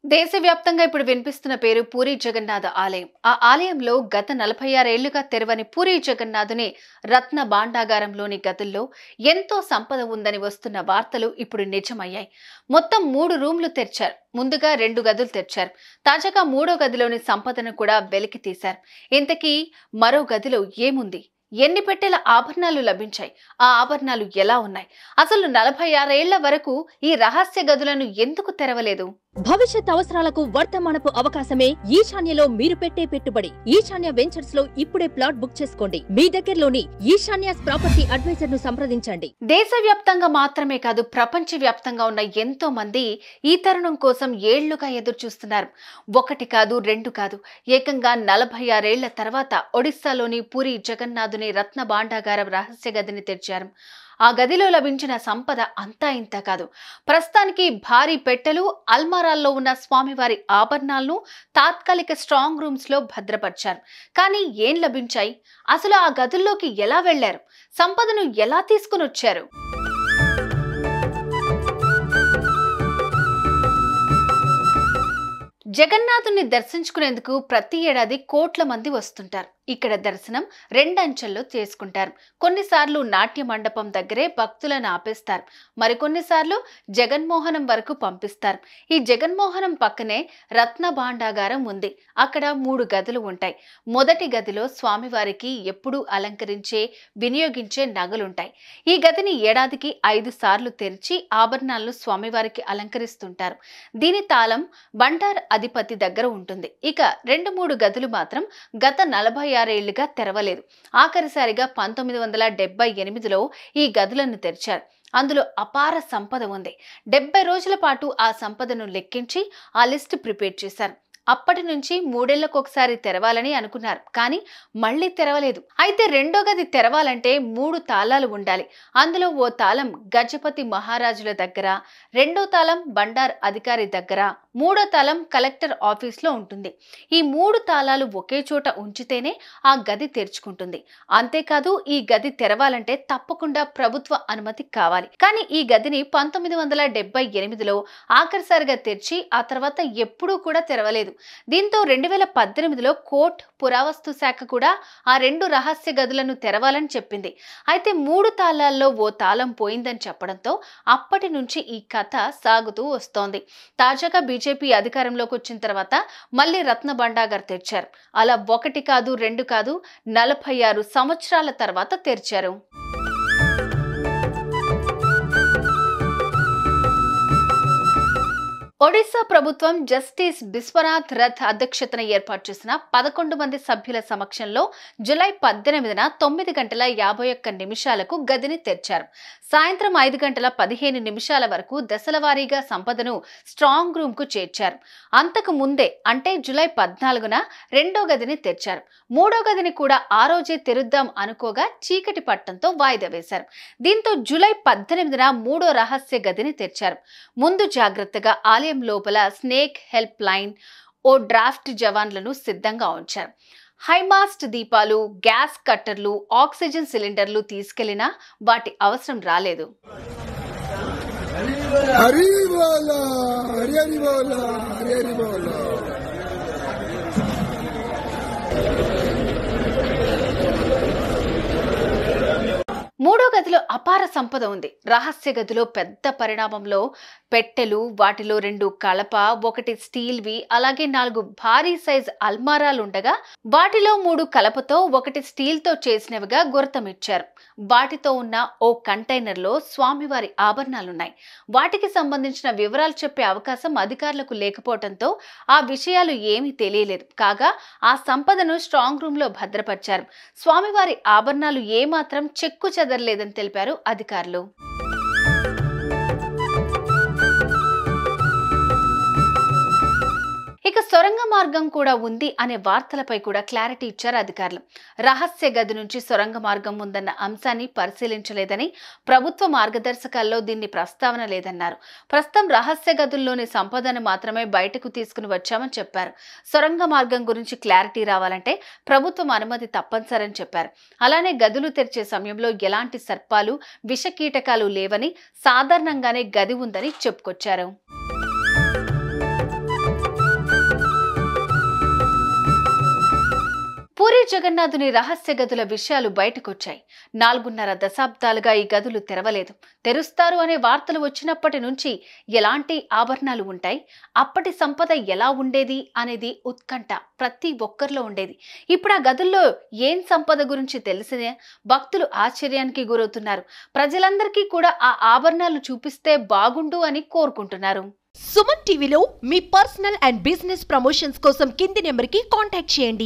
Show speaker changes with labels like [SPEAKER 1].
[SPEAKER 1] దేశవ్యాప్తంగా ఇప్పుడు వినిపిస్తున్న పేరు పూరీ జగన్నాథ ఆలయం. ఆ ఆలయంలో గత 46 ఏళ్లుగా తెరవని పూరీ జగన్నాథుని రత్న భాండాగారంలోని గదుల్లో ఎంతో సంపద ఉందని వస్తున్న వార్తలు ఇప్పుడు నిజమయ్యాయి. మొత్తం 3 రూమ్లు తెరిచారు. ముందుగా 2 గదులు తెరిచారు. తాజాగా 3వ గదిలోని సంపదను కూడా వెలికి తీశారు. ఇంతకీ మరో గదిలో ఏముంది? ఎన్ని పెట్టెల ఆభరణాలు లభించాయి? ఆ ఆభరణాలు ఎలా ఉన్నాయి? అసలు 46 ఏళ్ల వరకు ఈ రహస్య గదులను ఎందుకు తెరవలేదు?
[SPEAKER 2] భవిష్యత్ అవసరాలకు వర్తమానపు అవకాశమే ఈశాన్యలో మీరు పెట్టే పెట్టుబడి. ఈశాన్య వెంచర్స్ లో ఇప్పుడే ప్లాట్ బుక్ చేసుకోండి. మీ దగ్గరలోని ఈశాన్య ప్రాపర్టీ అడ్వైజర్ ను సంప్రదించండి.
[SPEAKER 1] దేశవ్యాప్తంగా మాత్రమే కాదు, ప్రపంచ వ్యాప్తంగా ఉన్న ఎంతో మంది ఈ తరుణం కోసం ఏళ్లుగా ఎదురు చూస్తున్నారు. 1 కాదు, 2 కాదు, ఏకంగా 46 ఏళ్ల తర్వాత ఒడిశాలోని పూరీ జగన్నాథుని రత్న భాండాగారం రహస్య గదిని తెరిచారు. ఆ గదిలో లభించిన సంపద అంతా ఇంత కాదు. ప్రస్తుతానికి భారీ పెట్టెలు, అల్మారాల్లో ఉన్న స్వామివారి ఆభరణాలను తాత్కాలిక స్ట్రాంగ్ రూమ్స్ లో భద్రపరిచారు. కానీ ఏం లభించాయి? అసలు ఆ గదుల్లోకి ఎలా వెళ్లారు? సంపదను ఎలా తీసుకుని వచ్చారు? జగన్నాథుని దర్శించుకునేందుకు ప్రతి ఏడాది కోట్ల మంది వస్తుంటారు. ఇక్కడ దర్శనం 2 అంచెల్లో చేసుకుంటారు. కొన్నిసార్లు నాట్య మండపం దగ్గరే భక్తులను ఆపేస్తారు. మరికొన్నిసార్లు జగన్మోహనం వరకు పంపిస్తారు. ఈ జగన్మోహనం పక్కనే రత్న భాండాగారం ఉంది. అక్కడ 3 గదులు ఉంటాయి. మొదటి గదిలో స్వామివారికి ఎప్పుడూ అలంకరించే, వినియోగించే నగలుంటాయి. ఈ గదిని ఏడాదికి 5 సార్లు తెరిచి ఆభరణాలను స్వామివారికి అలంకరిస్తుంటారు. దీని తాళం బండార్ అధిపతి దగ్గర ఉంటుంది. ఇక 2-3 గదులు మాత్రం గత 46 ఏళ్లుగా తెరవలేదు. ఆఖరిసారిగా 1978లో ఈ గదులను తెరిచారు. అందులో అపార సంపద ఉంది. 70 రోజుల పాటు ఆ సంపదను లెక్కించి ఆ లిస్ట్ ప్రిపేర్ చేశారు. అప్పటి నుంచి 3 ఏళ్లకొకసారి తెరవాలని అనుకున్నారు. కానీ మళ్లీ తెరవలేదు. అయితే 2వ గది తెరవాలంటే 3 తాళాలు ఉండాలి. అందులో ఓ తాళం గజపతి మహారాజుల దగ్గర, 2వ తాళం బండార్ అధికారి దగ్గర, 3వ తాళం కలెక్టర్ ఆఫీస్లో ఉంటుంది. ఈ 3 తాళాలు ఒకే చోట ఉంచితేనే ఆ గది తెరుచుకుంటుంది. అంతేకాదు, ఈ గది తెరవాలంటే తప్పకుండా ప్రభుత్వ అనుమతి కావాలి. కానీ ఈ గదిని 1978లో ఆఖరిసారిగా తెరిచి ఆ తర్వాత ఎప్పుడూ కూడా తెరవలేదు. దీంతో 2018లో కోర్ట్ పురావస్తు శాఖ కూడా ఆ 2 రహస్య గదులను తెరవాలని చెప్పింది. అయితే 3 తాళాల్లో ఓ తాళం పోయిందని చెప్పడంతో అప్పటి నుంచి ఈ కథ సాగుతూ వస్తోంది. తాజాగా బీజేపీ అధికారంలోకి వచ్చిన తర్వాత మళ్లీ రత్న భాండాగార్ తెరిచారు. అలా 1 కాదు, 2 కాదు, 46 సంవత్సరాల తర్వాత తెరిచారు. ఒడిశా ప్రభుత్వం జస్టిస్ బిశ్వనాథ్ రథ్ అధ్యక్షతన ఏర్పాటు చేసిన 11 మంది సభ్యుల సమక్షంలో జూలై 18న 9:51 గదిని తెరిచారు. సాయంత్రం 5:15 వరకు దశలవారీగా సంపదను స్ట్రాంగ్ రూమ్ కు చేర్చారు. అంతకు ముందే అంటే జూలై 14న 2వ గదిని తెరిచారు. 3వ గదిని కూడా ఆ రోజే తెరుద్దాం అనుకోగా చీకటి పట్టంతో వాయిదా వేశారు. దీంతో జూలై 18న 3వ రహస్య గదిని తెరిచారు. ముందు జాగ్రత్తగా ఆలయం లోపల స్నేక్ హెల్ప్ లైన్, ఓ డ్రాఫ్ట్ జవాన్లను సిద్ధంగా ఉంచారు. హైమాస్ట్ దీపాలు, గ్యాస్ కట్టర్లు, ఆక్సిజన్ సిలిండర్లు తీసుకెళ్లినా వాటి అవసరం రాలేదు. మూడో గదిలో అపార సంపద ఉంది. రహస్య గదిలో పెద్ద పరిణామంలో పెట్టెలు, వాటిలో 2 కలప, 1 స్టీల్వి, అలాగే 4 భారీ సైజ్ అల్మారాలుండగా వాటిలో 3 కలపతో, 1 స్టీల్తో చేసినవిగా గుర్తమిచ్చారు. వాటితో ఉన్న ఓ కంటైనర్లో స్వామివారి ఆభరణాలున్నాయి. వాటికి సంబంధించిన వివరాలు చెప్పే అవకాశం అధికారులకు లేకపోవడంతో ఆ విషయాలు ఏమీ తెలియలేదు. కాగా ఆ సంపదను స్ట్రాంగ్ రూమ్ లో భద్రపరిచారు. స్వామివారి ఆభరణాలు ఏమాత్రం చెక్కు చెదరలేదని తెలిపారు అధికారులు. ఇక సొరంగ మార్గం కూడా ఉంది అనే వార్తలపై కూడా క్లారిటీ ఇచ్చారు అధికారులు. రహస్య గది నుంచి సొరంగ మార్గం ఉందన్న అంశాన్ని పరిశీలించలేదని, ప్రభుత్వ మార్గదర్శకాల్లో దీన్ని ప్రస్తావన లేదన్నారు. ప్రస్తుతం రహస్య గదుల్లోని సంపదను మాత్రమే బయటకు తీసుకుని వచ్చామని చెప్పారు. సొరంగ మార్గం గురించి క్లారిటీ రావాలంటే ప్రభుత్వం అనుమతి తప్పనిసరని చెప్పారు. అలానే గదులు తెరిచే సమయంలో ఎలాంటి సర్పాలు, విషకీటకాలు లేవని, సాధారణంగానే గది ఉందని చెప్పుకొచ్చారు. జగన్నాథుని రహస్య గదుల విషయాలు బయటకొచ్చాయి. 4.5 దశాబ్దాలుగా ఈ గదులు తెరవలేదు. తెరుస్తారు అనే వార్తలు వచ్చినప్పటి నుంచి ఎలాంటి ఆభరణాలు ఉంటాయి, అప్పటి సంపద ఎలా ఉండేది అనేది ఉత్కంఠ ప్రతి ఒక్కరిలో ఉండేది. ఇప్పుడు ఆ గదుల్లో ఏం సంపద గురించి తెలిసినే భక్తులు ఆశ్చర్యానికి గురవుతున్నారు. ప్రజలందరికీ కూడా ఆ ఆభరణాలు చూపిస్తే బాగుండు అని కోరుకుంటున్నారు.
[SPEAKER 3] సుమన్ టీవీలో మీ పర్సనల్ అండ్ బిజినెస్ ప్రమోషన్స్ కోసం కింది నెంబర్కి కాంటాక్ట్ చేయండి.